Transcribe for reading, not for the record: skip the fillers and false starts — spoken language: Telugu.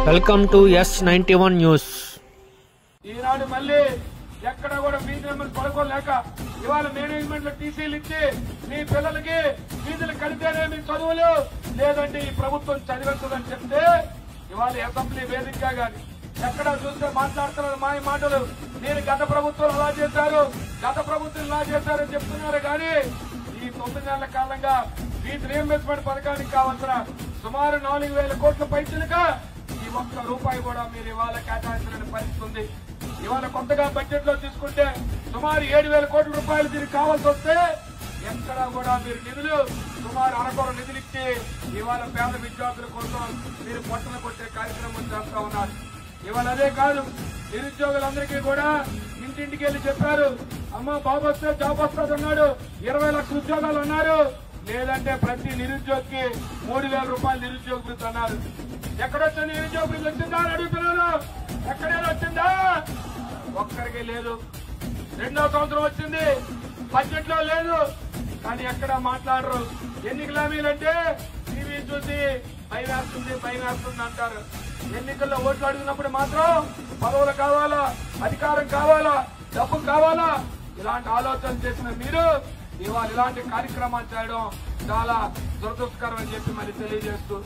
Welcome to S91 news. ఈనాడు మళ్ళీ ఎక్కడ కూడా ఫీజు నెంబర్ పడుకోలేక ఇవాళ మేనేజ్మెంట్ లో టీసీలు ఇచ్చి మీ పిల్లలకి ఫీజులు కడితేనే మీ చదువులు, లేదంటే ఈ ప్రభుత్వం చదివించదని చెప్తే ఇవాళ అసెంబ్లీ వేదికగా గాని ఎక్కడ చూస్తే మాట్లాడుతున్నారు మాయ మాటలు. నేను గత ప్రభుత్వం అలా చేశారు, గత ప్రభుత్వం ఇలా చేశారని చెప్తున్నారు. కానీ ఈ 9 నెలల కాలంగా ఫీజు రీయింబర్స్మెంట్ పథకానికి కావాల్సిన సుమారు 4,000 కోట్ల పైసలుగా ఈ ఒక్క రూపాయి కూడా మీరు ఇవాళ కేటాయించాలని పరిస్థితి ఉంది. ఇవాళ కొత్తగా బడ్జెట్ లో తీసుకుంటే సుమారు 7,000 కోట్ల రూపాయలు దీనికి కావాల్సి వస్తే ఎక్కడా కూడా మీరు నిధులు సుమారు అరకొర నిధులు ఇచ్చి ఇవాళ పేద విద్యార్థుల కోసం మీరు పొట్టన కొట్టే కార్యక్రమం చేస్తా ఉన్నారు. ఇవాళ అదే కాదు, నిరుద్యోగులందరికీ కూడా ఇంటింటికి వెళ్లి చెప్పారు, అమ్మ బాబు వస్తే జాబ్ వస్తుంది అన్నాడు, 20 లక్షల ఉద్యోగాలు అన్నారు, లేదంటే ప్రతి నిరుద్యోగికి 3,000 రూపాయలు నిరుద్యోగ వృత్తి అన్నారు. ఎక్కడొచ్చింది నిరుద్యోగ వృత్తి? వచ్చిందా అని అడుగుతున్నాను. ఎక్కడైనా వచ్చిందా? ఒక్కరికి లేదు. 2వ సంవత్సరం వచ్చింది, బడ్జెట్ లో లేదు. కానీ ఎక్కడ మాట్లాడరు. ఎన్నికల హామీలంటే టీవీ చూసి భయమేస్తుంది అంటారు. ఎన్నికల్లో ఓట్లు అడిగినప్పుడు మాత్రం పదవులు కావాలా, అధికారం కావాలా, డబ్బు కావాలా, ఇలాంటి ఆలోచన చేసిన మీరు ఇవాళ ఇలాంటి కార్యక్రమాలు చేయడం చాలా దురదృష్టకరం అని చెప్పి మరి తెలియజేస్తూ